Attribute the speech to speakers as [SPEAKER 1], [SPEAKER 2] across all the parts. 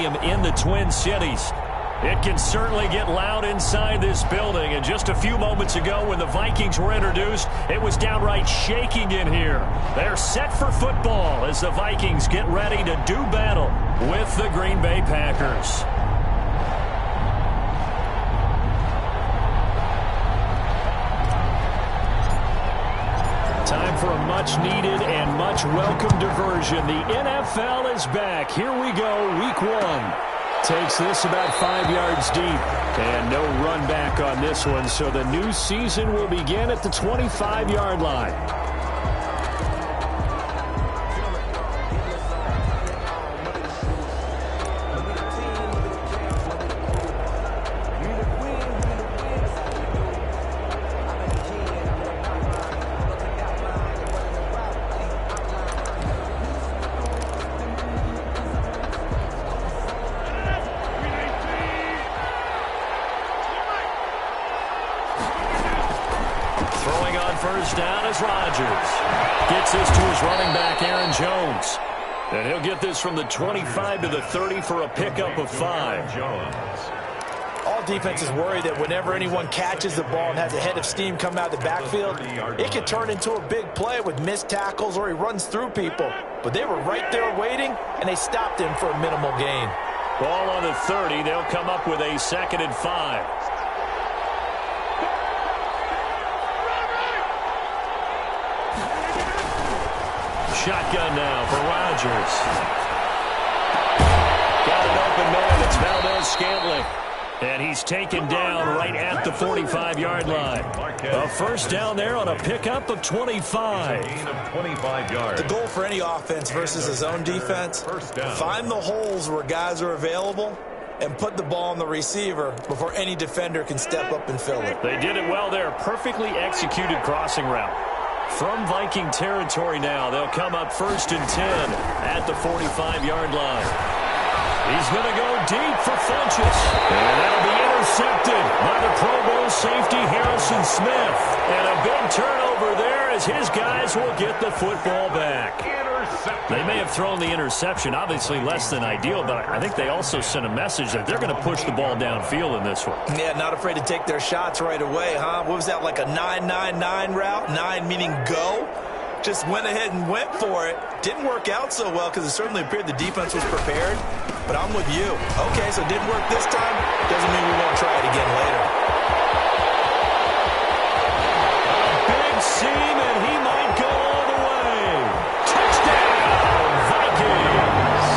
[SPEAKER 1] Stadium in the Twin Cities. It can certainly get loud inside this building. And just a few moments ago when the Vikings were introduced, it was downright shaking in here. They're set for football as the Vikings get ready to do battle with the Green Bay Packers. Time for a much-needed and much-welcome diversion. The NFL is back. Here we go, Week 1. Takes this about 5 yards deep. And no run back on this one, so the new season will begin at the 25-yard line. First down is Rodgers. Gets this to his running back, Aaron Jones. And he'll get this from the 25 to the 30 for a pickup of 5.
[SPEAKER 2] All defenses worry that whenever anyone catches the ball and has a head of steam come out of the backfield, it can turn into a big play with missed tackles or he runs through people. But they were right there waiting, and they stopped him for a minimal gain.
[SPEAKER 1] Ball on the 30. They'll come up with a 2nd and 5. Shotgun now for Rodgers. Got an open man. It's Valdez-Scantling. And he's taken down right at the 45-yard line. A first down there on a pickup of 25.
[SPEAKER 2] The goal for any offense versus his own defense, find the holes where guys are available and put the ball on the receiver before any defender can step up and fill it.
[SPEAKER 1] They did it well there. Perfectly executed crossing route. From Viking territory now, they'll come up 1st and 10 at the 45-yard line. He's going to go deep for Funchess. And that'll be intercepted by the Pro Bowl safety Harrison Smith. And a big turnover there as his guys will get the football back. They may have thrown the interception, obviously less than ideal, but I think they also sent a message that they're going to push the ball downfield in this one.
[SPEAKER 2] Yeah, not afraid to take their shots right away, huh? What was that, like a 9-9-9 route? 9 meaning go? Just went ahead and went for it. Didn't work out so well because it certainly appeared the defense was prepared, but I'm with you. Okay, so it didn't work this time. Doesn't mean we won't try it again later.
[SPEAKER 1] Big seam, and he might go all the way. Touchdown, Vikings.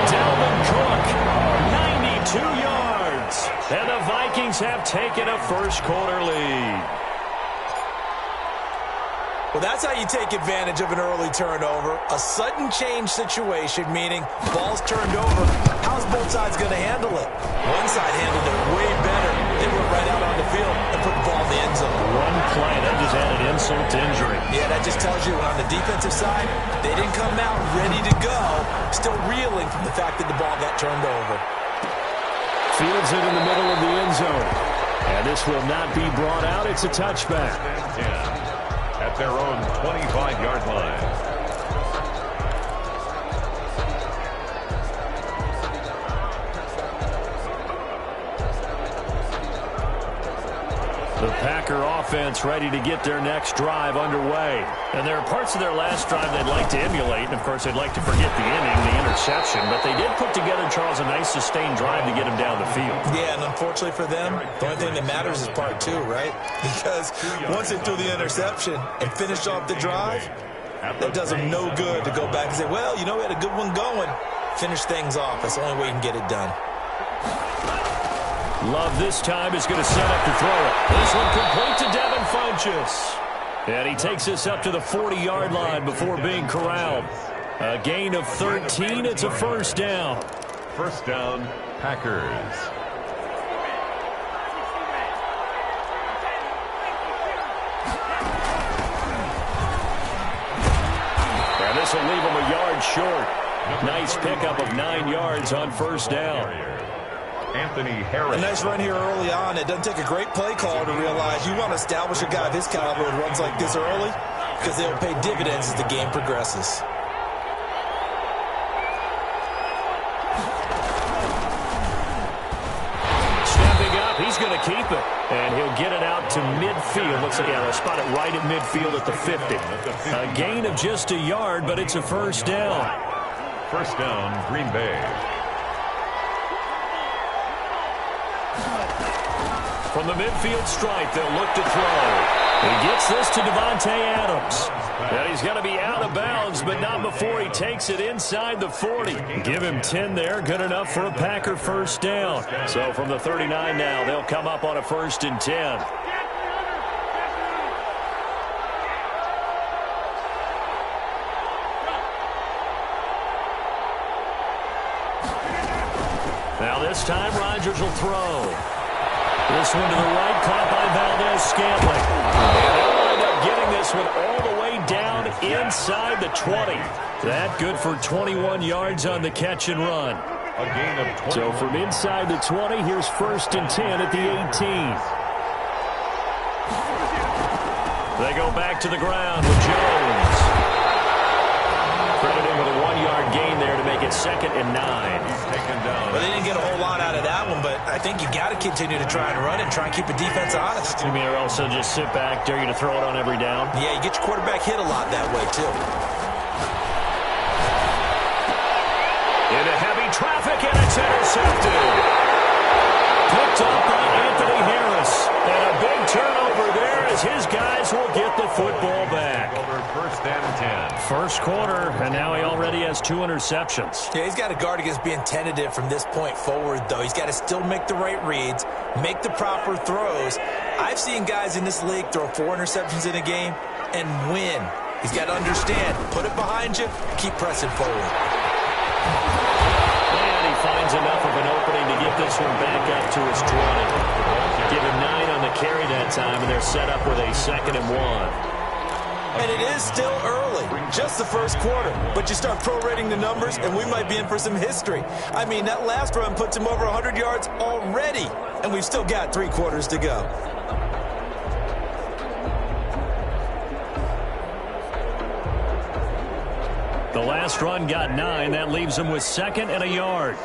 [SPEAKER 1] Dalvin Cook, 92 yards. And the Vikings have taken a first-quarter lead.
[SPEAKER 2] Well, that's how you take advantage of an early turnover. A sudden change situation, meaning ball's turned over. How's both sides going to handle it? One side handled it way better. They went right out on the field and put the ball in the end zone.
[SPEAKER 1] One play, that just added insult to injury.
[SPEAKER 2] Yeah, that just tells you on the defensive side, they didn't come out ready to go, still reeling from the fact that the ball got turned over.
[SPEAKER 1] Fields it in the middle of the end zone. And this will not be brought out. It's a touchback.
[SPEAKER 3] At their own 25-yard line.
[SPEAKER 1] The Packer offense ready to get their next drive underway. And there are parts of their last drive they'd like to emulate. And, of course, they'd like to forget the inning, the interception. But they did put together, Charles, a nice sustained drive to get him down the field.
[SPEAKER 2] Yeah, and unfortunately for them, the only thing that matters is part 2, right? Because once they threw the interception and finished off the drive, that does them no good to go back and say, well, you know, we had a good one going. Finish things off. That's the only way you can get it done.
[SPEAKER 1] Love this time is going to set up to throw it. This one complete to Devin Funchess. And he takes this up to the 40-yard line before being corralled. A gain of 13. It's a first down.
[SPEAKER 3] First down, Packers.
[SPEAKER 1] And this will leave him a yard short. Nice pickup of 9 yards on first down.
[SPEAKER 3] Anthony Harris.
[SPEAKER 2] A nice run here early on. It doesn't take a great play caller to realize you want to establish a guy of his caliber who runs like this early because they'll pay dividends as the game progresses.
[SPEAKER 1] snap. He's going to keep it. And he'll get it out to midfield. Looks like, yeah, they'll spot it right at midfield at the 50. A gain of just a yard, but it's a first down.
[SPEAKER 3] First down, Green Bay.
[SPEAKER 1] From the midfield stripe, they'll look to throw. He gets this to Davante Adams. And he's got to be out of bounds, but not before he takes it inside the 40. Give him 10 there. Good enough for a Packer first down. So from the 39 now, they'll come up on a 1st and 10. Now this time, Rodgers will throw. This one to the right, caught by Valdez-Scantling. And they'll wind up getting this one all the way down inside the 20. That good for 21 yards on the catch and run.
[SPEAKER 3] A gain of 20.
[SPEAKER 1] So from inside the 20, here's 1st and 10 at the 18. They go back to the ground with Jones. Credited with a 1-yard gain there to make it 2nd and 9.
[SPEAKER 2] Well, they didn't get a whole lot out of that one, but I think you got to continue to try and run it and try and keep the defense honest.
[SPEAKER 1] You mean, or also just sit back, dare you to throw it on every down?
[SPEAKER 2] Yeah, you get your quarterback hit a lot that way, too.
[SPEAKER 1] Into heavy traffic, and it's intercepted. Picked up by Anthony Harris. And a big turnover there as his guys will get the football back.
[SPEAKER 3] First and 10.
[SPEAKER 1] First quarter, and now he already has 2 interceptions.
[SPEAKER 2] Yeah, he's got to guard against being tentative from this point forward, though. He's got to still make the right reads, make the proper throws. I've seen guys in this league throw 4 interceptions in a game and win. He's got to understand, put it behind you, keep pressing forward.
[SPEAKER 1] And he finds enough of an opening to get this one back up to his 20. Give him 9 on the carry that time, and they're set up with a 2nd and 1.
[SPEAKER 2] And it is still early, just the first quarter. But you start prorating the numbers, and we might be in for some history. I mean, that last run puts him over 100 yards already, and we've still got 3 quarters to go.
[SPEAKER 1] The last run got 9. That leaves him with 2nd and a yard.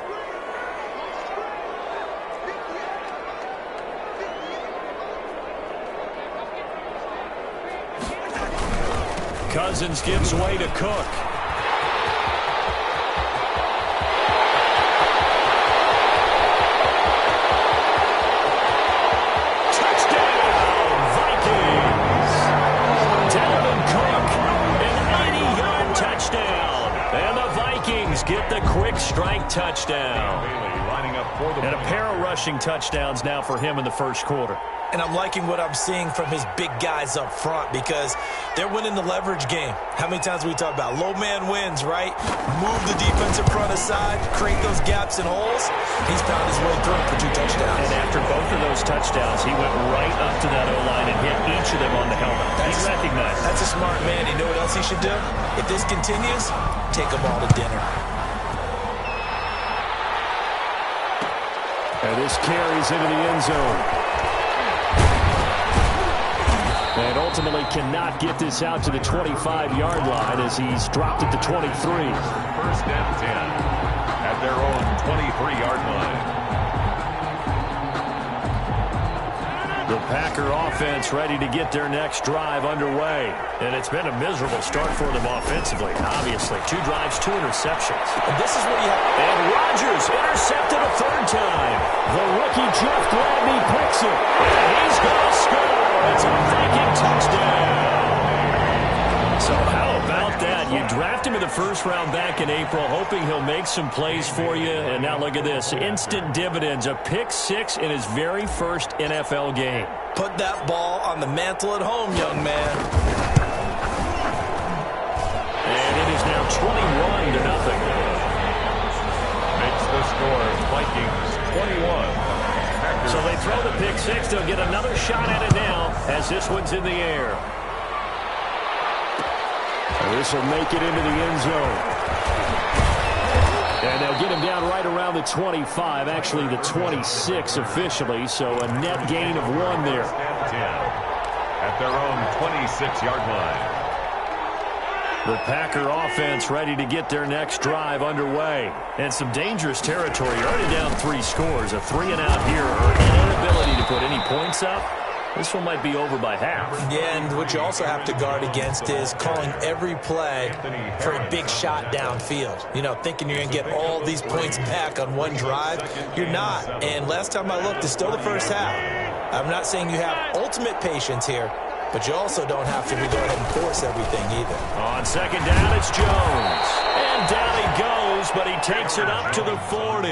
[SPEAKER 1] Cousins gives way to Cook. Touchdown, Vikings! Dalvin Cook, an 80-yard touchdown. And the Vikings get the quick strike touchdown.
[SPEAKER 3] Lining up for the
[SPEAKER 1] and a pair of rushing touchdowns now for him in the first quarter.
[SPEAKER 2] And I'm liking what I'm seeing from his big guys up front because they're winning the leverage game. How many times we talk about low man wins, right? Move the defensive front aside, create those gaps and holes. He's found his way through for 2 touchdowns.
[SPEAKER 1] And after both of those touchdowns, he went right up to that O-line and hit each of them on the helmet. He's recognized.
[SPEAKER 2] That's a smart man. You know what else he should do? If this continues, take them all to dinner.
[SPEAKER 1] And this carries into the end zone. And ultimately cannot get this out to the 25-yard line as he's dropped at the 23.
[SPEAKER 3] First and 10 at their own 23-yard line.
[SPEAKER 1] The Packer offense ready to get their next drive underway. And it's been a miserable start for them offensively, obviously. 2 drives, 2 interceptions.
[SPEAKER 2] And this is what you have.
[SPEAKER 1] And Rodgers intercepted a 3rd time. The rookie Jeff Gladney picks it. And he's going to score. It's a Viking touchdown. So how about that? You draft him in the first round back in April, hoping he'll make some plays for you. And now look at this. Instant dividends. A pick 6 in his very first NFL game.
[SPEAKER 2] Put that ball on the mantle at home, young man.
[SPEAKER 1] And it is now 21-0.
[SPEAKER 3] Makes the score Vikings 21.
[SPEAKER 1] So they throw the pick 6. They'll get another shot at it now as this one's in the air. This will make it into the end zone. And they'll get him down right around the 25, actually the 26 officially, so a net gain of 1 there.
[SPEAKER 3] At their own 26-yard line.
[SPEAKER 1] The Packer offense ready to get their next drive underway. And some dangerous territory. You're already down 3 scores. A 3-and-out here or an inability to put any points up. This one might be over by half.
[SPEAKER 2] Yeah, and what you also have to guard against is calling every play for a big shot downfield. You know, thinking you're going to get all these points back on one drive. You're not. And last time I looked, it's still the first half. I'm not saying you have ultimate patience here, but you also don't have to go ahead and force everything either.
[SPEAKER 1] On second down, it's Jones. And down he goes, but he takes it up to the 40.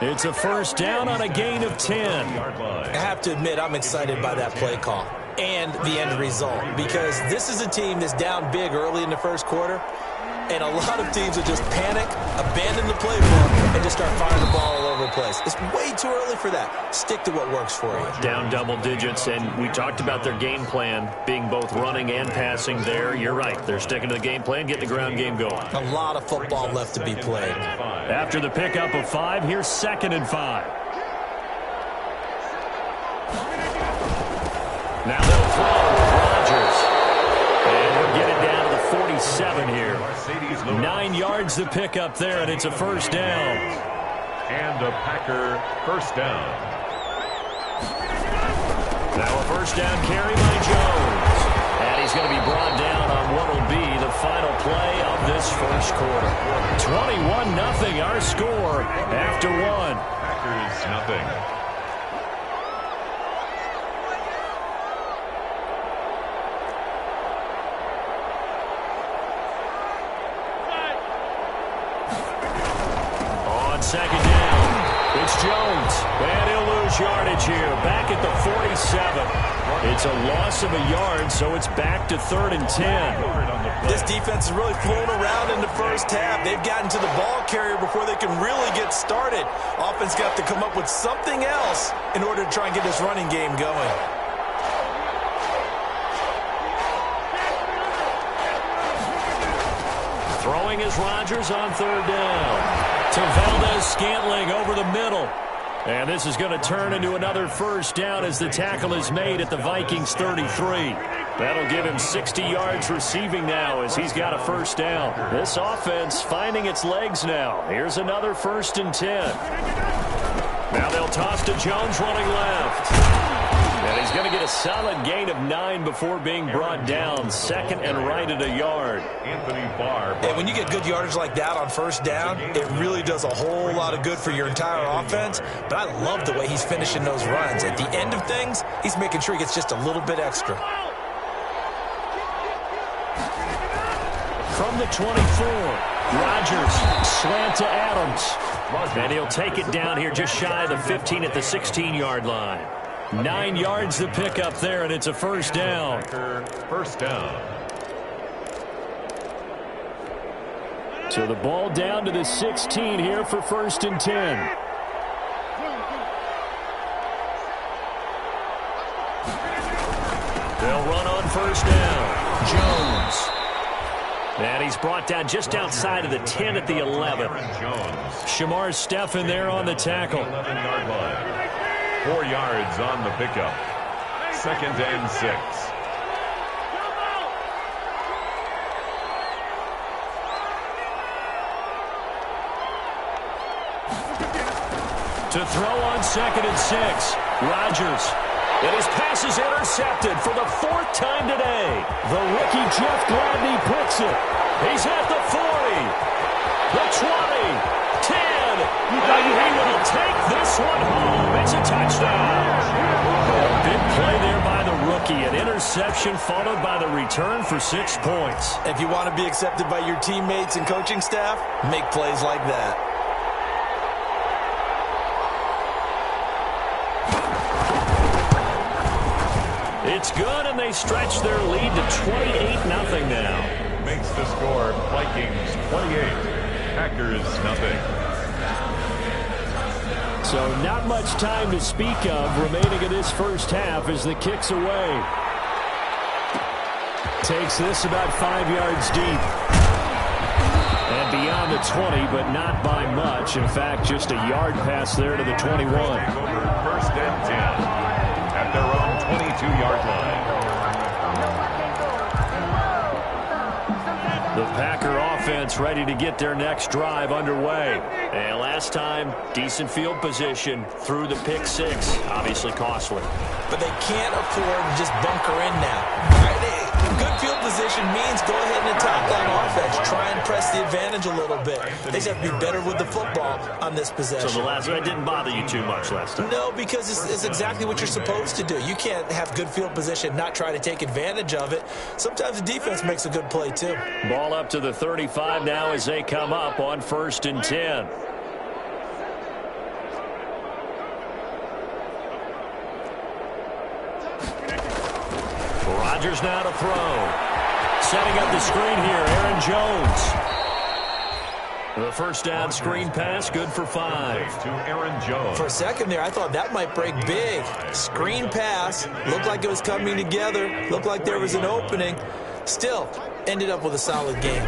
[SPEAKER 1] It's a first down on a gain of 10.
[SPEAKER 2] I have to admit, I'm excited by that play call and the end result, because this is a team that's down big early in the first quarter, and a lot of teams will just panic, abandon the playbook, and just start firing the ball all over the place. It's way too early for that. Stick to what works for you.
[SPEAKER 1] Down double digits, and we talked about their game plan being both running and passing there. You're right. They're sticking to the game plan, getting the ground game going.
[SPEAKER 2] A lot of football left to be played.
[SPEAKER 1] After the pickup of 5, here's 2nd and 5. Now they'll throw with Rodgers. And we'll get it down to the 47 here. 9 yards the pickup there, and it's a first down.
[SPEAKER 3] And a Packer first down.
[SPEAKER 1] Now a first down carry by Jones. And he's going to be brought down on what will be the final play of this first quarter. 21-0 our score after 1.
[SPEAKER 3] Packers nothing.
[SPEAKER 1] Second down. It's Jones. And he'll lose yardage here. Back at the 47. It's a loss of a yard, so it's back to 3rd and 10.
[SPEAKER 2] This defense is really flown around in the first half. They've gotten to the ball carrier before they can really get started. Offense got to come up with something else in order to try and get this running game going.
[SPEAKER 1] Throwing is Rodgers on 3rd down. To Valdez-Scantling over the middle. And this is going to turn into another first down as the tackle is made at the Vikings 33. That'll give him 60 yards receiving now as he's got a first down. This offense finding its legs now. Here's another 1st and 10. Now they'll toss to Jones running left. And he's going to get a solid gain of 9 before being brought down. 2nd and right at a yard.
[SPEAKER 3] Anthony Barr.
[SPEAKER 2] And when you get good yardage like that on first down, it really does a whole lot of good for your entire offense. But I love the way he's finishing those runs. At the end of things, he's making sure he gets just a little bit extra.
[SPEAKER 1] From the 24, Rodgers slant to Adams. And he'll take it down here just shy of the 15 at the 16-yard line. 9 yards the pickup there, and it's a first down.
[SPEAKER 3] First down.
[SPEAKER 1] So the ball down to the 16 here for 1st and 10. They'll run on first down. Jones. And he's brought down just outside of the 10 at the 11. Shamar Stephen there on the tackle.
[SPEAKER 3] 11-yard line. 4 yards on the pickup. 2nd and 6.
[SPEAKER 1] To throw on 2nd and 6. Rodgers. And his pass is intercepted for the 4th time today. The rookie Jeff Gladney picks it. He's at the 40. The 20. 10. And he will take this one home. It's a touchdown. A big play there by the rookie. An interception followed by the return for 6 points.
[SPEAKER 2] If you want to be accepted by your teammates and coaching staff, make plays like that.
[SPEAKER 1] It's good, and they stretch their lead to 28-0 now.
[SPEAKER 3] Makes the score Vikings 28, Packers nothing.
[SPEAKER 1] So not much time to speak of remaining in this first half as the kick's away. Takes this about 5 yards deep. And beyond the 20, but not by much. In fact, just a yard pass there to the 21.
[SPEAKER 3] 1st and 10. At their own 22-yard line.
[SPEAKER 1] The Packer offense ready to get their next drive underway. And last time, decent field position through the pick six. Obviously costly.
[SPEAKER 2] But they can't afford to just bunker in now. Good field position means go ahead and attack on offense. Try and press the advantage a little bit. They just have to be better with the football on this possession.
[SPEAKER 1] So the last one didn't bother you too much last time?
[SPEAKER 2] No, because it's exactly what you're supposed to do. You can't have good field position, not try to take advantage of it. Sometimes the defense makes a good play too.
[SPEAKER 1] Ball up to the 35 now as they come up on 1st and 10. Rodgers now to throw. Setting up the screen here, Aaron Jones. The first down screen pass, good for 5.
[SPEAKER 3] To Aaron Jones.
[SPEAKER 2] For a second there, I thought that might break big. Screen pass, looked like it was coming together, looked like there was an opening. Still, ended up with a solid game.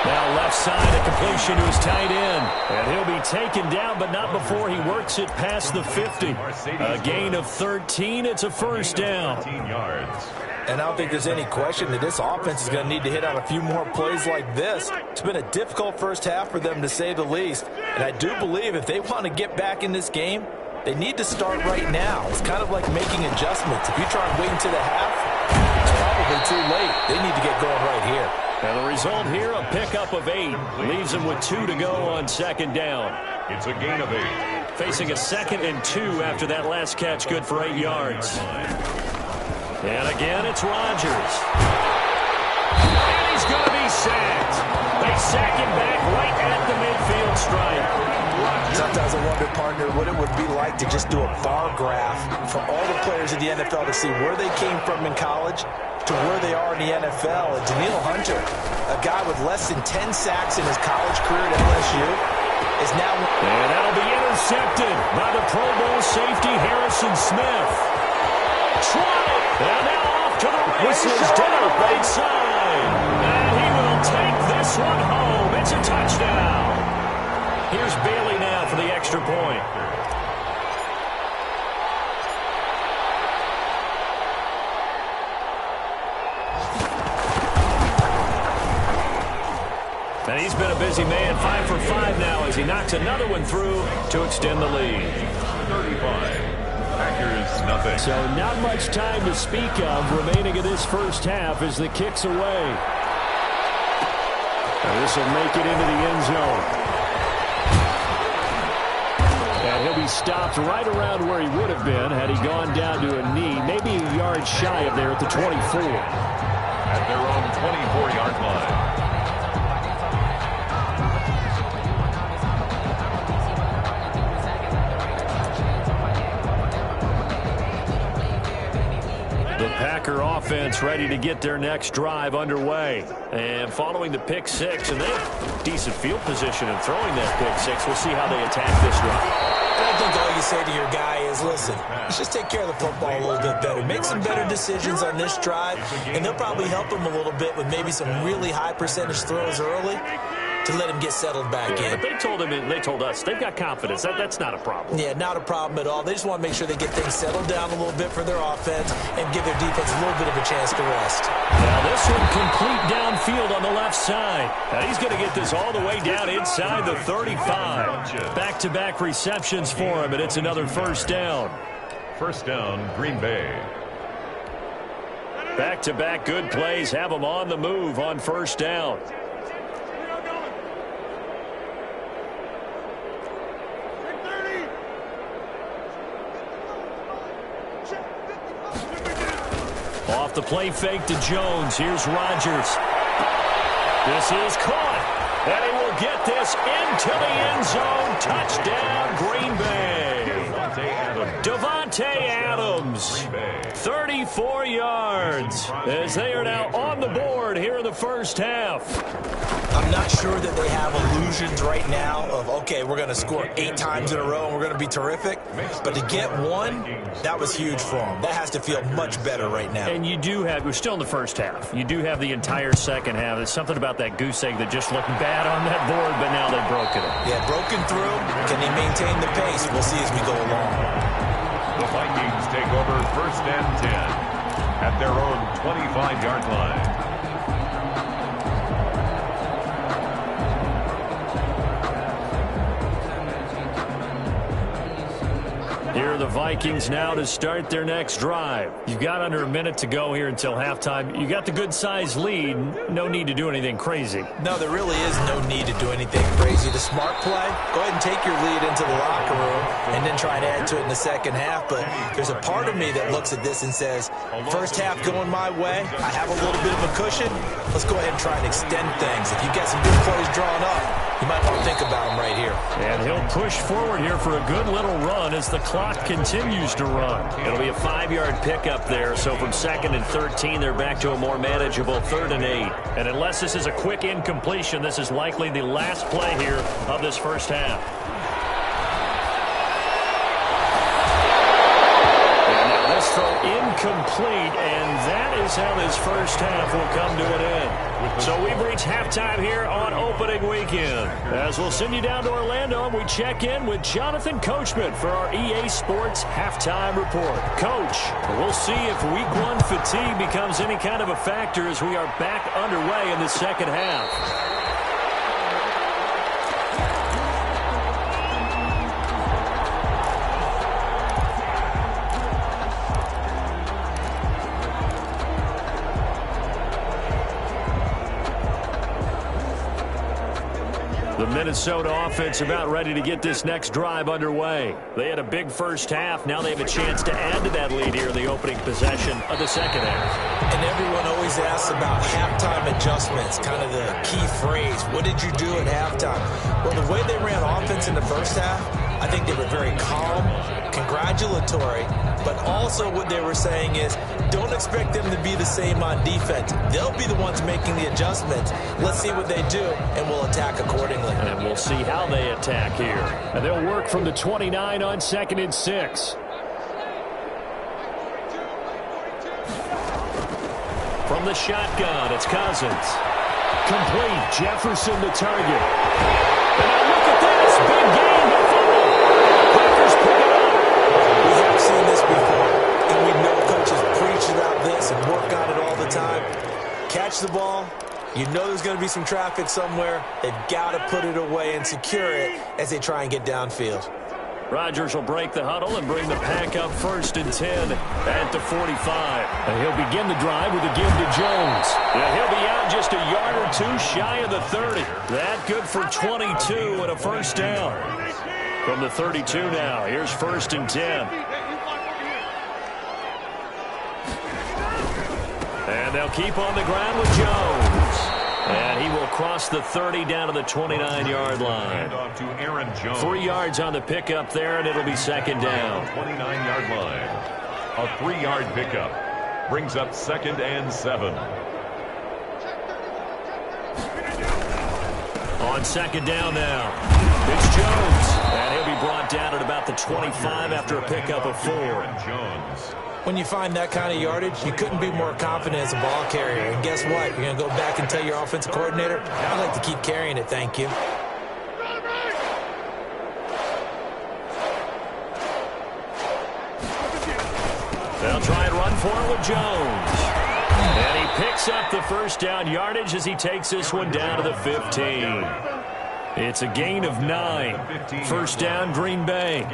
[SPEAKER 1] Now left side, a completion to his tight end. And he'll be taken down, but not before he works it past the 50. A gain of 13. It's a first down.
[SPEAKER 3] 13 yards.
[SPEAKER 2] And I don't think there's any question that this offense is going to need to hit on a few more plays like this. It's been a difficult first half for them, to say the least. And I do believe if they want to get back in this game, they need to start right now. It's kind of like making adjustments. If you try and wait until the half, it's probably too late. They need to get going right here.
[SPEAKER 1] And the result here, a pickup of 8. Leaves them with 2 to go on 2nd down.
[SPEAKER 3] It's a gain of 8.
[SPEAKER 1] Facing a 2nd and 2 after that last catch, good for 8 yards. And again, it's Rodgers. And he's going to be sacked. They sack him back right at the midfield stripe.
[SPEAKER 2] Sometimes I wonder, partner, what it would be like to just do a bar graph for all the players in the NFL to see where they came from in college to where they are in the NFL. And Danielle Hunter, a guy with less than 10 sacks in his college career at LSU, is now...
[SPEAKER 1] And that'll be intercepted by the Pro Bowl safety Harrison Smith. Trotted, and now off to the races down the right side. And he will take this one home. It's a touchdown. Here's Bailey now for the extra point. And he's been a busy man, 5 for 5 now as he knocks another one through to extend the lead.
[SPEAKER 3] 35. Packers, nothing.
[SPEAKER 1] So not much time to speak of remaining in this first half as the kick's away. And this will make it into the end zone. And he'll be stopped right around where he would have been had he gone down to a knee, maybe a yard shy of there at the 24.
[SPEAKER 3] At their own 24-yard line.
[SPEAKER 1] The Packer offense ready to get their next drive underway. And following the pick six, and they have decent field position in throwing that pick six. We'll see how they attack this drive.
[SPEAKER 2] I think all you say to your guy is, listen, let's just take care of the football a little bit better. Make some better decisions on this drive, and they'll probably help him a little bit with maybe some really high percentage throws early to let him get settled back in.
[SPEAKER 1] But they told him, and they told us, they've got confidence. That's not a problem.
[SPEAKER 2] Yeah, not a problem at all. They just want to make sure they get things settled down a little bit for their offense and give their defense a little bit of a chance to rest.
[SPEAKER 1] Now this one complete downfield on the left side. Now he's going to get this all the way down inside the 35. Back-to-back receptions for him, and it's another first down.
[SPEAKER 3] First down, Green Bay.
[SPEAKER 1] Back-to-back good plays have them on the move on first down. Off the play fake to Jones. Here's Rodgers. This is caught. And he will get this into the end zone. Touchdown, Green Bay. Davante Adams. 34 yards as they are now on the board here in the first half.
[SPEAKER 2] I'm not sure that they have illusions right now of, okay, we're going to score 8 times in a row and we're going to be terrific. But to get one, that was huge for them. That has to feel much better right now.
[SPEAKER 1] And you do have, we're still in the first half. You do have the entire second half. There's something about that goose egg that just looked bad on that board, but now they've broken it.
[SPEAKER 2] Yeah, broken through. Can they maintain the pace? We'll see as we go along.
[SPEAKER 3] The Vikings take over first and 10. at their own 25-yard line.
[SPEAKER 1] Here are the Vikings now to start their next drive. You've got under a minute to go here until halftime. You got the good-sized lead. No need to do anything crazy.
[SPEAKER 2] No, there really is no need to do anything crazy. The smart play, go ahead and take your lead into the locker room and then try and add to it in the second half. But there's a part of me that looks at this and says, first half going my way, I have a little bit of a cushion. Let's go ahead and try and extend things. If you've got some good plays drawn up, you might want to think about them right here.
[SPEAKER 1] And he'll push forward here for a good little run as the clock continues to run. It'll be a 5-yard pickup there. So from 2nd and 13, they're back to a more manageable 3rd and 8. And unless this is a quick incompletion, this is likely the last play here of this first half. And now this throw incomplete, and that is how this first half will come to an end. So we've reached halftime here on opening weekend. As we'll send you down to Orlando, and we check in with Jonathan Coachman for our EA Sports Halftime Report. Coach, we'll see if Week 1 fatigue becomes any kind of a factor as we are back underway in the second half. The Minnesota offense about ready to get this next drive underway. They had a big first half. Now they have a chance to add to that lead here in the opening possession of the second half.
[SPEAKER 2] And everyone always asks about halftime adjustments, kind of the key phrase. What did you do at halftime? Well, the way they ran offense in the first half, I think they were very calm, congratulatory, but also what they were saying is don't expect them to be the same on defense. They'll be the ones making the adjustments. Let's see what they do, and we'll attack accordingly.
[SPEAKER 1] And we'll see how they attack here. And they'll work from the 29 on 2nd and 6. From the shotgun, it's Cousins. Complete. Jefferson the target. And now look at this. Big game. Packers pick it up.
[SPEAKER 2] We have seen this before, and we know coaches preach about this and work on it all the time. Catch the ball. You know there's going to be some traffic somewhere. They've got to put it away and secure it as they try and get downfield.
[SPEAKER 1] Rodgers will break the huddle and bring the pack up 1st and 10 at the 45. And he'll begin the drive with a give to Jones. And he'll be out just a yard or two shy of the 30. That good for 22 and a first down. From the 32 now, here's 1st and 10. And they'll keep on the ground with Jones. And he will cross the 30 down to the 29-yard line.
[SPEAKER 3] Off to Aaron Jones.
[SPEAKER 1] 3 yards on the pickup there, and it'll be 2nd down.
[SPEAKER 3] 29-yard line. A 3-yard pickup brings up 2nd and 7.
[SPEAKER 1] On 2nd down now, it's Jones. And he'll be brought down at about the 25 after a pickup of 4.
[SPEAKER 3] Aaron Jones.
[SPEAKER 2] When you find that kind of yardage, you couldn't be more confident as a ball carrier. And guess what? You're going to go back and tell your offensive coordinator, I'd like to keep carrying it, thank you.
[SPEAKER 1] They'll try and run for it with Jones. And he picks up the first down yardage as he takes this one down to the 15. It's a gain of 9. First down, Green Bay.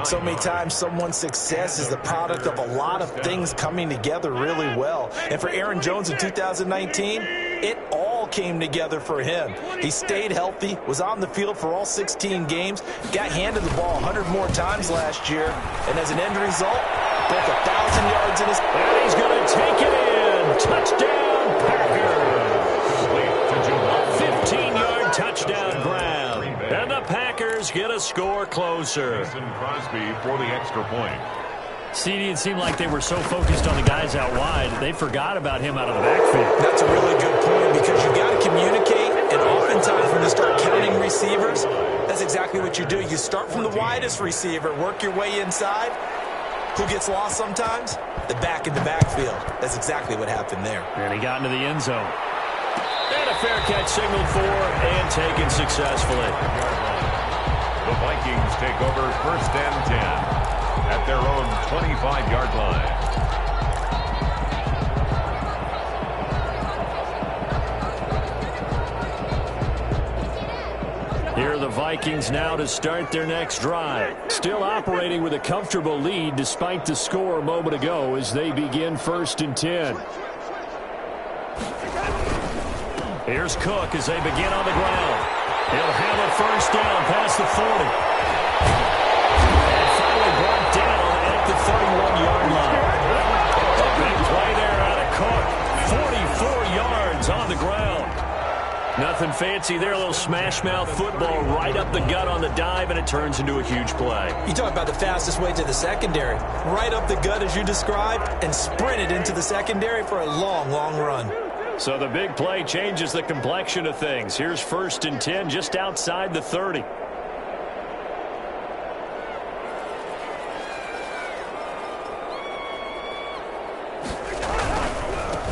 [SPEAKER 2] So many times someone's success is the product of a lot of things coming together really well. And for Aaron Jones in 2019, it all came together for him. He stayed healthy, was on the field for all 16 games, got handed the ball 100 more times last year, and as an end result, broke 1,000 yards in his...
[SPEAKER 1] And he's going to take it in. Touchdown, Packers. 15-yard touchdown grab. And the Packers get a score closer.
[SPEAKER 3] Crosby for the extra point.
[SPEAKER 1] CD, it seemed like they were so focused on the guys out wide, they forgot about him out of the backfield.
[SPEAKER 2] That's a really good point because you've got to communicate, and oftentimes when you start counting receivers, that's exactly what you do. You start from the widest receiver, work your way inside. Who gets lost sometimes? The back in the backfield. That's exactly what happened there.
[SPEAKER 1] And he got into the end zone. And a fair catch signaled for and taken successfully.
[SPEAKER 3] The Vikings take over 1st and 10 at their own 25-yard line.
[SPEAKER 1] Here are the Vikings now to start their next drive. Still operating with a comfortable lead despite the score a moment ago as they begin 1st and 10. Here's Cook as they begin on the ground. He'll have a first down past the 40. And finally brought down at the 31-yard line. A big play there out of Cook. 44 yards on the ground. Nothing fancy there. A little smash-mouth football right up the gut on the dive, and it turns into a huge play.
[SPEAKER 2] You talk about the fastest way to the secondary. Right up the gut as you described and sprinted into the secondary for a long, long run.
[SPEAKER 1] So the big play changes the complexion of things. Here's 1st and 10 just outside the 30.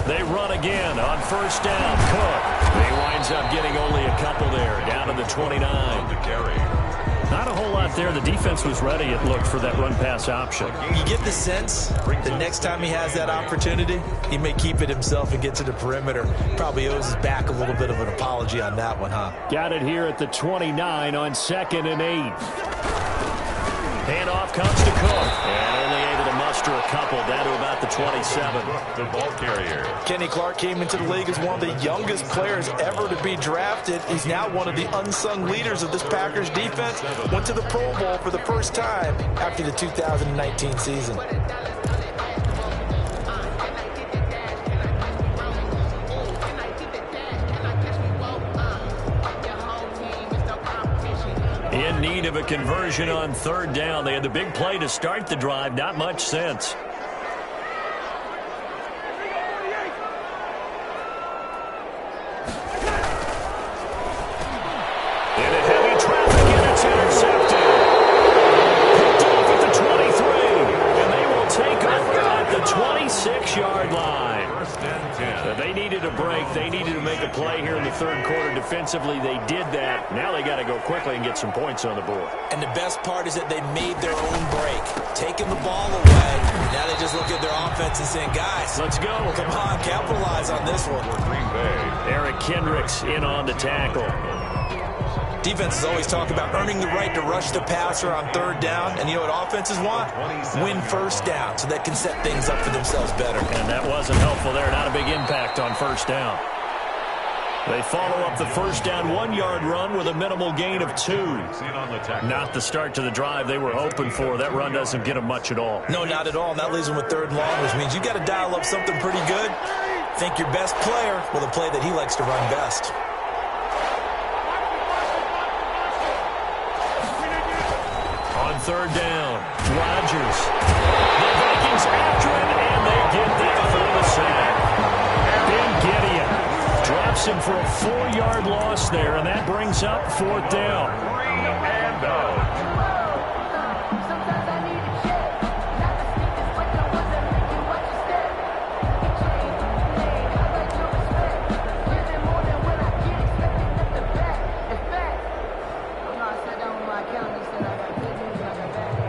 [SPEAKER 1] They run again on 1st down. Cook. He winds up getting only a couple there, down to the 29.
[SPEAKER 3] The carry.
[SPEAKER 1] Not a whole lot there. The defense was ready, it looked, for that run-pass option.
[SPEAKER 2] You get the sense the next time he has that opportunity, he may keep it himself and get to the perimeter. Probably owes his back a little bit of an apology on that one, huh?
[SPEAKER 1] Got it here at the 29 on 2nd and 8. Handoff comes to Cook. And only able to muster a couple down to about the 27.
[SPEAKER 3] The ball carrier.
[SPEAKER 2] Kenny Clark came into the league as one of the youngest players ever to be drafted. He's now one of the unsung leaders of this Packers defense. Went to the Pro Bowl for the first time after the 2019 season.
[SPEAKER 1] In need of a conversion on 3rd down. They had the big play to start the drive. Not much sense. Into heavy traffic, and it's intercepted. Picked off at the 23. And they will take over at the 26-yard line.
[SPEAKER 3] 1st and 10.
[SPEAKER 1] They needed a break. They needed to make a play here in the 3rd quarter. Defensively, they did that. Now they got to go quickly and get some points on the board.
[SPEAKER 2] And the best part is that they made their own break. Taking the ball away. Now they just look at their offense and saying, guys,
[SPEAKER 1] Let's go.
[SPEAKER 2] come on, capitalize on this one.
[SPEAKER 3] Green Bay.
[SPEAKER 1] Eric Kendricks in on the tackle.
[SPEAKER 2] Defenses always talk about earning the right to rush the passer on 3rd down. And you know what offenses want? Win 1st down so they can set things up for themselves better.
[SPEAKER 1] And that wasn't helpful there. Not a big impact on 1st down. They follow up the 1st down 1-yard run with a minimal gain of 2. Not the start to the drive they were hoping for. That run doesn't get them much at all.
[SPEAKER 2] No, not at all. And that leaves them with 3rd and long, which means you got to dial up something pretty good. Think your best player with a play that he likes to run best.
[SPEAKER 1] On 3rd down, Rodgers. The Vikings after him, and they get there for the sack. Ben Gideon drops him for a 4-yard loss there, and that brings up 4th down.
[SPEAKER 3] 3 and out.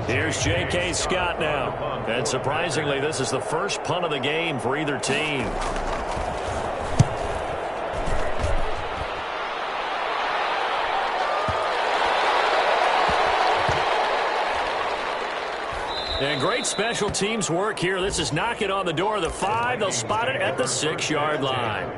[SPEAKER 1] Here's J.K. Scott now. And surprisingly, this is the first punt of the game for either team. And great special teams work here. This is knocking on the door of the 5. They'll spot it at the 6-yard line.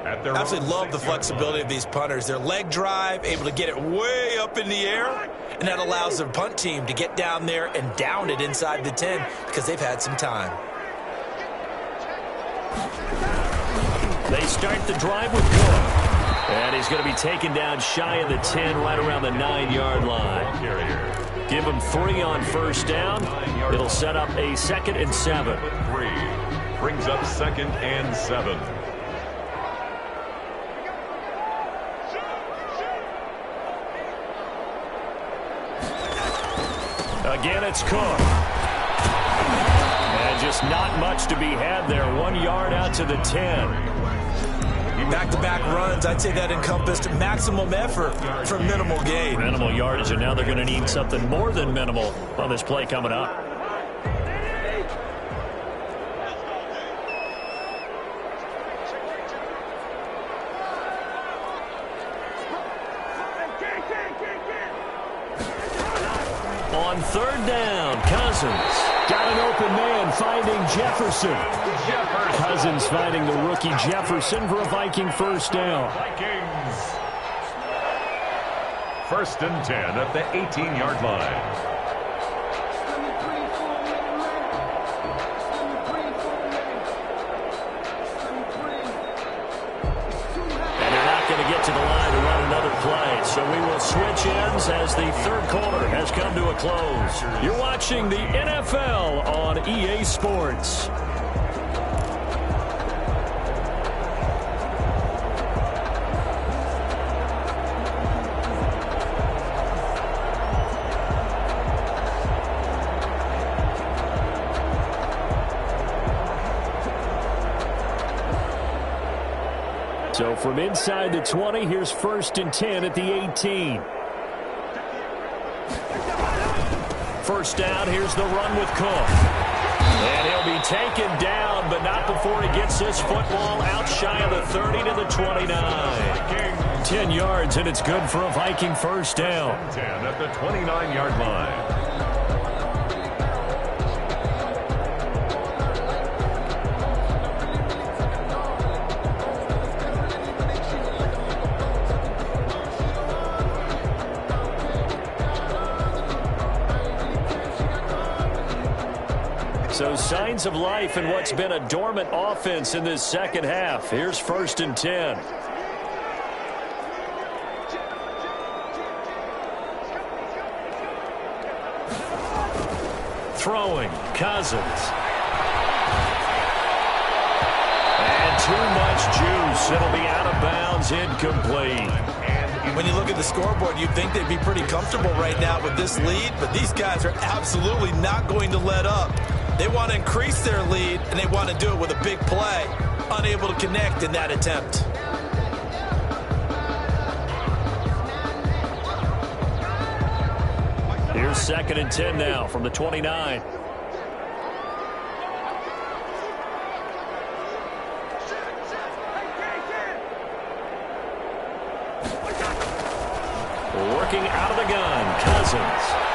[SPEAKER 2] I absolutely love the flexibility of these punters. Their leg drive, able to get it way up in the air, and that allows their punt team to get down there and down it inside the 10 because they've had some time.
[SPEAKER 1] They start the drive with Cook. And he's going to be taken down shy of the 10, right around the 9-yard line. Give him 3 on 1st down. It'll set up a 2nd and 7.
[SPEAKER 3] 3 brings up 2nd and 7.
[SPEAKER 1] Again, it's Cook. And just not much to be had there. 1 yard out to the 10.
[SPEAKER 2] Back-to-back runs, I'd say that encompassed maximum effort for minimal gain.
[SPEAKER 1] Minimal yardage, and now they're going to need something more than minimal on this play coming up. On third down, Cousins. Got an open man finding Jefferson. Cousins finding the rookie Jefferson for a Viking first down.
[SPEAKER 3] Vikings. First and 10 at the 18-yard line.
[SPEAKER 1] To the line to run another play. So we will switch ends as the third quarter has come to a close. You're watching the NFL on EA Sports. So from inside the 20, here's first and 10 at the 18. First down, here's the run with Cook. And he'll be taken down, but not before he gets this football out shy of the 30 to the 29. 10 yards, and it's good for a Viking first down.
[SPEAKER 3] 10 at the 29-yard line.
[SPEAKER 1] So signs of life in what's been a dormant offense in this second half. Here's first and 10. Throwing, Cousins. And too much juice. It'll be out of bounds, incomplete.
[SPEAKER 2] When you look at the scoreboard, you'd think they'd be pretty comfortable right now with this lead, but these guys are absolutely not going to let up. They want to increase their lead, and they want to do it with a big play. Unable to connect in that attempt.
[SPEAKER 1] Here's second and 10 now from the 29. Working out of the gun, Cousins.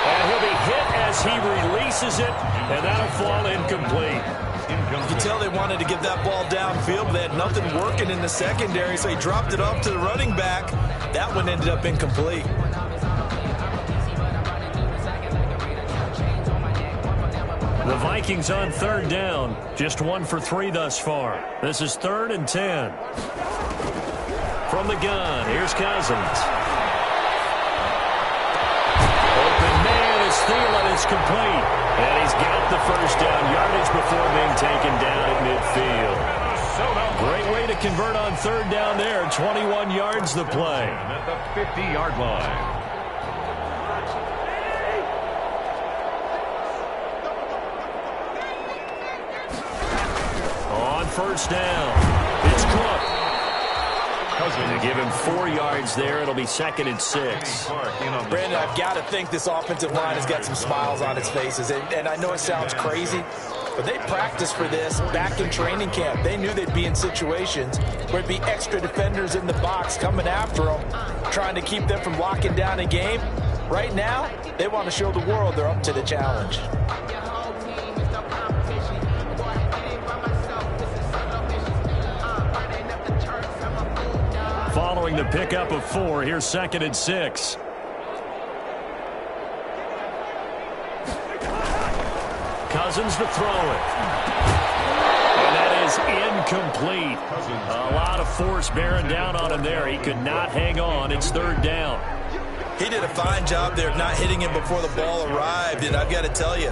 [SPEAKER 1] And he'll be hit as he releases it, and that'll fall incomplete.
[SPEAKER 2] You can tell they wanted to get that ball downfield, but they had nothing working in the secondary, so he dropped it off to the running back. That one ended up incomplete.
[SPEAKER 1] The Vikings on third down, just 1 for 3 thus far. This is third and 10. From the gun, here's Cousins. Thielen is complete, and he's got the first down yardage before being taken down at midfield. Great way to convert on third down there. 21 yards the play.
[SPEAKER 3] At the 50-yard line.
[SPEAKER 1] On first down, it's Cook. They give him 4 yards there. It'll be second and 6.
[SPEAKER 2] Brandon, I've got to think this offensive line has got some smiles on its faces. And I know it sounds crazy, but they practiced for this back in training camp. They knew they'd be in situations where it'd be extra defenders in the box coming after them, trying to keep them from locking down a game. Right now, they want to show the world they're up to the challenge.
[SPEAKER 1] Following the pickup of 4, here's second and 6. Cousins to throw it. And that is incomplete. A lot of force bearing down on him there. He could not hang on. It's third down.
[SPEAKER 2] He did a fine job there of not hitting him before the ball arrived, and I've got to tell you,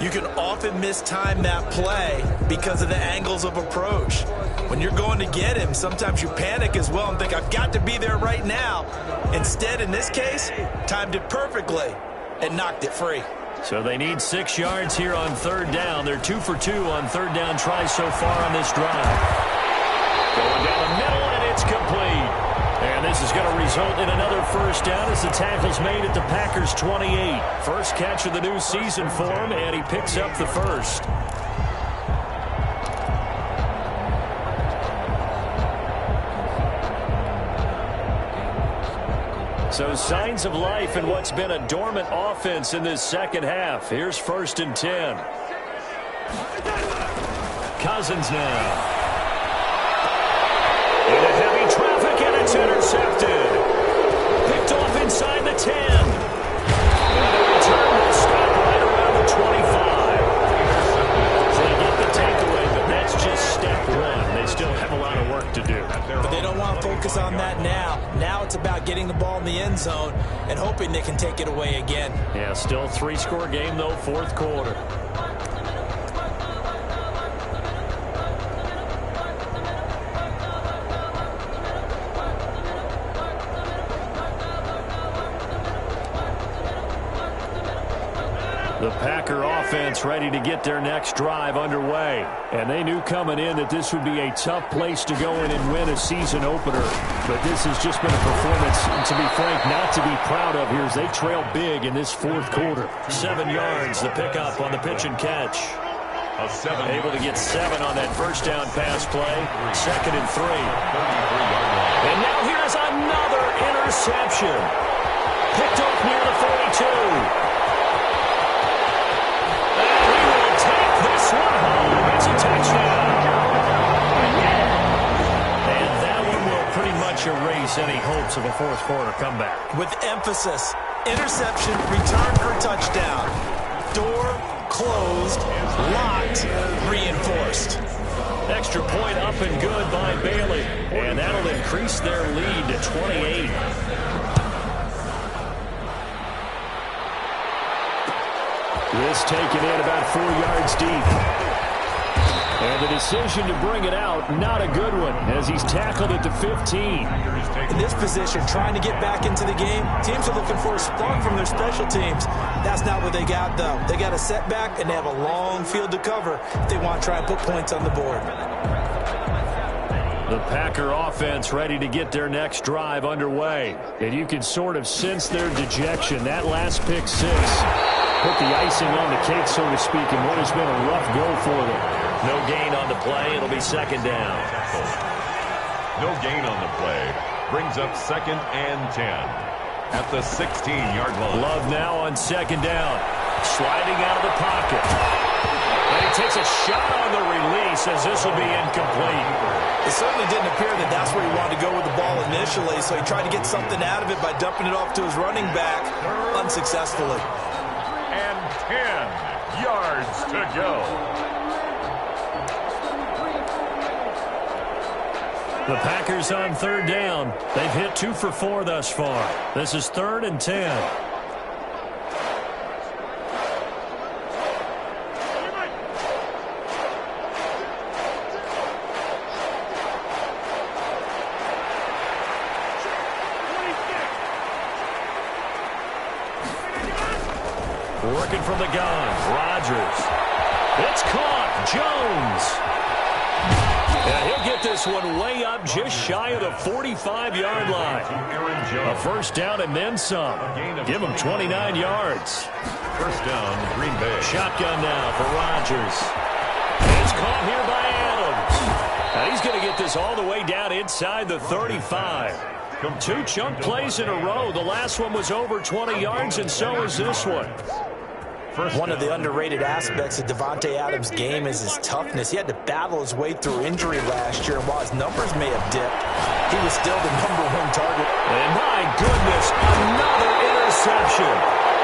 [SPEAKER 2] you can often mistime that play because of the angles of approach. When you're going to get him, sometimes you panic as well and think, I've got to be there right now. Instead, in this case, timed it perfectly and knocked it free.
[SPEAKER 1] So they need 6 yards here on third down. They're 2 for 2 on third down tries so far on this drive. Going down the middle, and it's complete. And this is going to result in another first down as the tackle's made at the Packers' 28. First catch of the new season for him, and he picks up the first. So signs of life in what's been a dormant offense in this second half. Here's 1st and 10. Cousins now. Into heavy traffic, and it's intercepted. Picked off inside the 10. And the return will stop right around the 25. So they get the takeaway, but that's just step one. They still have a lot of work to do.
[SPEAKER 2] But they don't want to focus on that now. Now it's about getting the ball in the end zone and hoping they can take it away again.
[SPEAKER 1] Yeah, still 3-score game, though, 4th quarter. The Packer offense ready to get their next drive underway. And they knew coming in that this would be a tough place to go in and win a season opener. But this has just been a performance, to be frank, not to be proud of here as they trail big in this 4th quarter. 7 yards, the pickup on the pitch and catch. Able to get 7 on that first down pass play. 2nd and 3. And now here's another interception. Picked off near the 42. This one home. It's a touchdown. And that one will pretty much erase any hopes of a 4th quarter comeback.
[SPEAKER 2] With emphasis, interception, return for touchdown. Door closed, locked, reinforced.
[SPEAKER 1] Extra point up and good by Bailey. And that'll increase their lead to 28. This taken in about 4 yards deep. And the decision to bring it out, not a good one, as he's tackled at the 15.
[SPEAKER 2] In this position, trying to get back into the game, teams are looking for a spark from their special teams. That's not what they got, though. They got a setback, and they have a long field to cover if they want to try and put points on the board.
[SPEAKER 1] The Packer offense ready to get their next drive underway. And you can sort of sense their dejection. That last pick 6 put the icing on the cake, so to speak, in what has been a rough go for them. No gain on the play. It'll be 2nd down.
[SPEAKER 3] No gain on the play. Brings up 2nd and 10 at the 16-yard line.
[SPEAKER 1] Love now on 2nd down. Sliding out of the pocket. And he takes a shot on the release as this will be incomplete.
[SPEAKER 2] It certainly didn't appear that that's where he wanted to go with the ball initially, so he tried to get something out of it by dumping it off to his running back unsuccessfully.
[SPEAKER 3] And 10 yards to go.
[SPEAKER 1] The Packers on 3rd down. They've hit 2 for 4 thus far. This is 3rd and 10. Working from the gun, Rodgers. It's caught, Jones. Yeah, he'll get this one way up just shy of the 45-yard line. A first down and then some. Give him 29 yards.
[SPEAKER 3] First down, Green Bay.
[SPEAKER 1] Shotgun now for Rodgers. It's caught here by Adams. Now he's going to get this all the way down inside the 35. 2 chunk plays in a row. The last one was over 20 yards, and so is this one.
[SPEAKER 2] One of the underrated aspects of Davante Adams' game is his toughness. He had to battle his way through injury last year, and while his numbers may have dipped, he was still the #1 target.
[SPEAKER 1] And my goodness, another interception.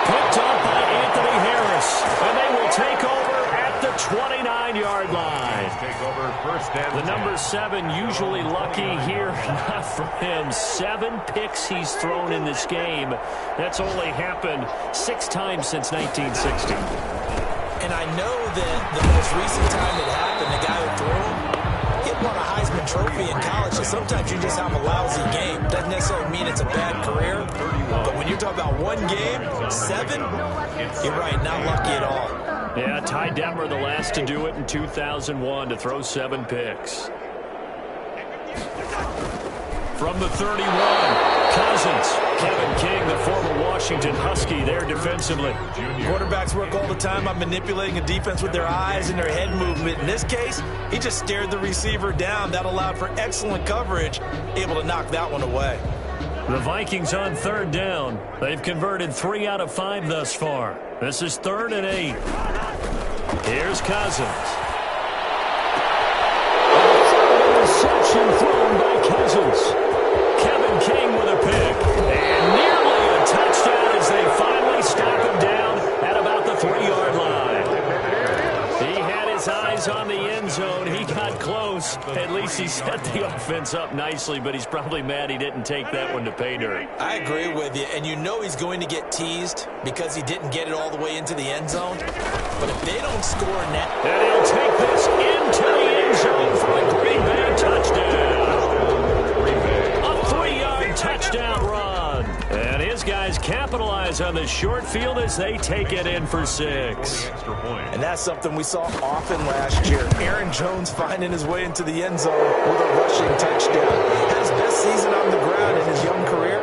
[SPEAKER 1] Picked up by Anthony Harris, and they will take over at the 29-yard line.
[SPEAKER 3] Take over first and
[SPEAKER 1] the number 7 usually lucky here. Not for him. 7 picks he's thrown in this game. That's only happened 6 times since 1960.
[SPEAKER 2] And I know that the most recent time it happened, the guy who threw him, he won a Heisman Trophy in college. So sometimes you just have a lousy game. Doesn't necessarily mean it's a bad career. But when you're talking about 1 game, 7, you're right, not lucky at all.
[SPEAKER 1] Yeah, Ty Detmer, the last to do it in 2001, to throw 7 picks. From the 31, Cousins. Kevin King, the former Washington Husky, there defensively.
[SPEAKER 2] Quarterbacks work all the time on manipulating a defense with their eyes and their head movement. In this case, he just stared the receiver down. That allowed for excellent coverage, able to knock that one away.
[SPEAKER 1] The Vikings on third down. They've converted 3 out of 5 thus far. This is 3rd and 8. Here's Cousins. Interception thrown by Cousins. Kevin King with a pick. And nearly a touchdown as they finally stop him down at about the 3-yard line. He had his eyes on the end zone. He got close. At least he set the offense up nicely, but he's probably mad he didn't take that one to pay dirt.
[SPEAKER 2] I agree with you, and you know he's going to get teased because he didn't get it all the way into the end zone. But if they don't score now...
[SPEAKER 1] And he'll take this into the end zone for a Green Bay touchdown. A 3-yard touchdown run. And his guys capitalize on the short field as they take it in for 6.
[SPEAKER 2] And that's something we saw often last year. Aaron Jones finding his way into the end zone with a rushing touchdown. Had his best season on the ground in his young career.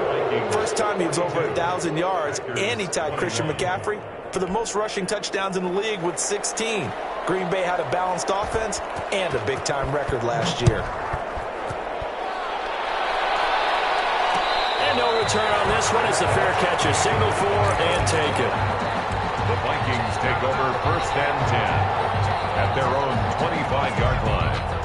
[SPEAKER 2] First time he was over 1,000 yards, and he tied Christian McCaffrey for the most rushing touchdowns in the league with 16. Green Bay had a balanced offense and a big-time record last year.
[SPEAKER 1] And no return on this one as the fair catch is signaled for and taken.
[SPEAKER 3] The Vikings take over 1st and 10 at their own 25-yard line.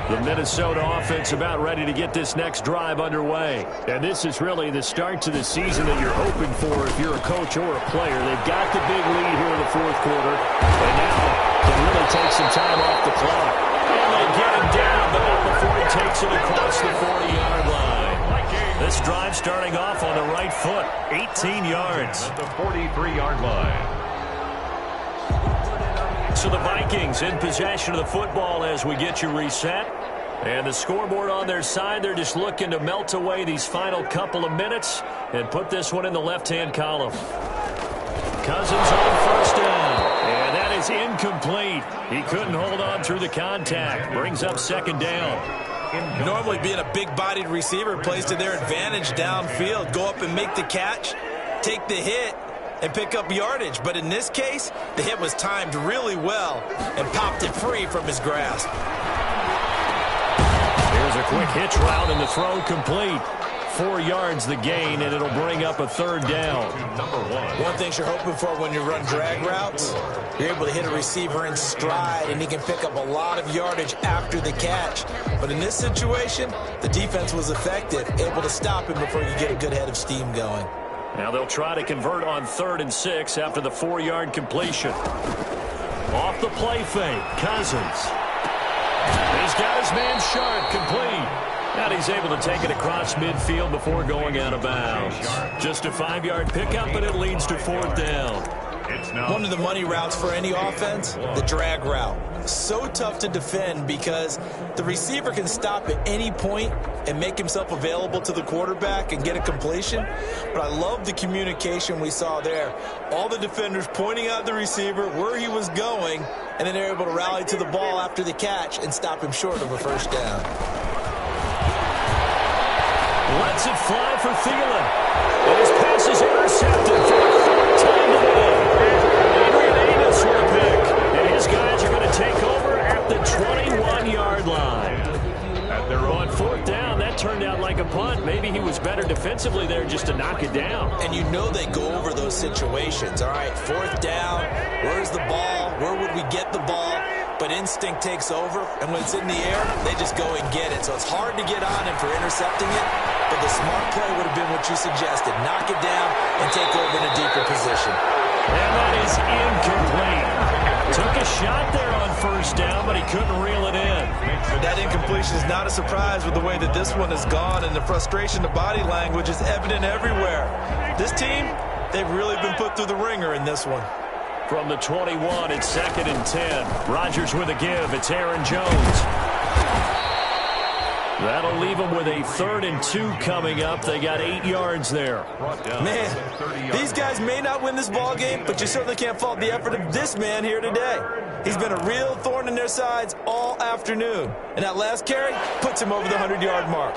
[SPEAKER 1] The Minnesota offense about ready to get this next drive underway. And this is really the start to the season that you're hoping for if you're a coach or a player. They've got the big lead here in the 4th quarter. And now can really take some time off the clock. And they get him down, but not before he takes it across the 40-yard line. This drive starting off on the right foot, 18 yards.
[SPEAKER 3] At the 43-yard line.
[SPEAKER 1] So the Vikings in possession of the football as we get you reset. And the scoreboard on their side, they're just looking to melt away these final couple of minutes and put this one in the left-hand column. Cousins on 1st down. And that is incomplete. He couldn't hold on through the contact. Brings up 2nd down.
[SPEAKER 2] Normally being a big-bodied receiver plays to their advantage downfield. Go up and make the catch, take the hit, and pick up yardage. But in this case, the hit was timed really well and popped it free from his grasp.
[SPEAKER 1] Here's a quick hitch route and the throw complete. 4 yards the gain, and it'll bring up a 3rd down.
[SPEAKER 2] One thing you're hoping for when you run drag routes, you're able to hit a receiver in stride, and he can pick up a lot of yardage after the catch. But in this situation, the defense was effective, able to stop him before you get a good head of steam going.
[SPEAKER 1] Now they'll try to convert on 3rd and 6 after the 4-yard completion. Off the play fake, Cousins. He's got his man sharp, complete. And he's able to take it across midfield before going out of bounds. Just a 5-yard pickup, but it leads to 4th down.
[SPEAKER 2] One of the money routes for any offense, the drag route. So tough to defend because the receiver can stop at any point and make himself available to the quarterback and get a completion. But I love the communication we saw there. All the defenders pointing out the receiver, where he was going, and then they're able to rally to the ball after the catch and stop him short of a 1st down.
[SPEAKER 1] Lets it fly for Thielen. And his pass is intercepted for the 3rd time today. Adrian Amos with a pick. And his guys are going to take over at the 21-yard line. They're on 4th down. That turned out like a punt. Maybe he was better defensively there just to knock it down.
[SPEAKER 2] And you know they go over those situations. All right, 4th down. Where's the ball? Where would we get the ball? But instinct takes over, and when it's in the air, they just go and get it. So it's hard to get on him for intercepting it, but the smart play would have been what you suggested. Knock it down and take over in a deeper position.
[SPEAKER 1] And that is incomplete. Took a shot there on 1st down, but he couldn't reel it in.
[SPEAKER 2] That incompletion is not a surprise with the way that this one has gone, and the frustration, the body language is evident everywhere. This team, they've really been put through the ringer in this one.
[SPEAKER 1] From the 21, it's 2nd and 10. Rodgers with a give. It's Aaron Jones. That'll leave them with a 3rd and 2 coming up. They got 8 yards there.
[SPEAKER 2] Man, these guys may not win this ball game, but you certainly can't fault the effort of this man here today. He's been a real thorn in their sides all afternoon. And that last carry puts him over the 100-yard mark.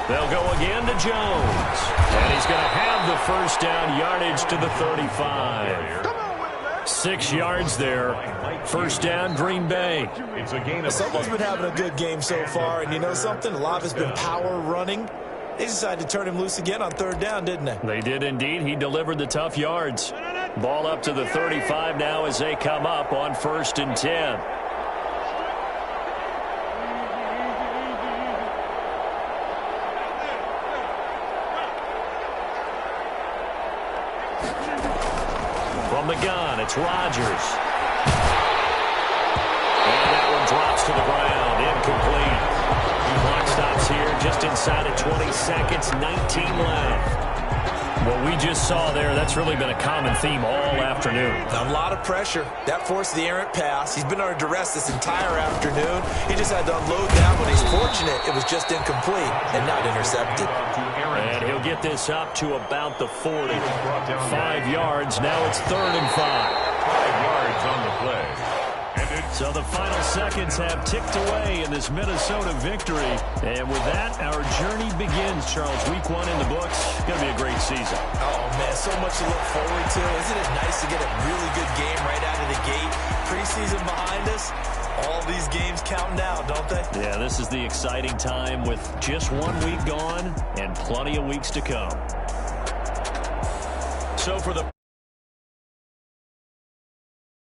[SPEAKER 1] They'll go again to Jones. And he's going to have the 1st down, yardage to the 35. 6 yards there. First down, Green Bay.
[SPEAKER 3] It's a gain of
[SPEAKER 2] Someone's been having a good game so far, and you know something? A lot of it's been power running. They decided to turn him loose again on third down, didn't they?
[SPEAKER 1] They did indeed. He delivered the tough yards. Ball up to the 35 now as they come up on 1st and 10. From the gun, it's Rodgers. And that one drops to the ground, incomplete. Clock stops here just inside of 20 seconds, 19 left. What we just saw there, that's really been a common theme all afternoon.
[SPEAKER 2] A lot of pressure. That forced the errant pass. He's been under duress this entire afternoon. He just had to unload that one. He's fortunate it was just incomplete and not intercepted.
[SPEAKER 1] And he'll get this up to about the 40. 5 yards. Now it's 3rd and 5.
[SPEAKER 3] 5 yards on the play.
[SPEAKER 1] So the final seconds have ticked away in this Minnesota victory. And with that, our journey begins, Charles. Week 1 in the books. Going to be a great season.
[SPEAKER 2] Oh, man, so much to look forward to. Isn't it nice to get a really good game right out of the gate? Preseason behind us. All these games counting down, don't they?
[SPEAKER 1] Yeah, this is the exciting time with just 1 week gone and plenty of weeks to come. So for the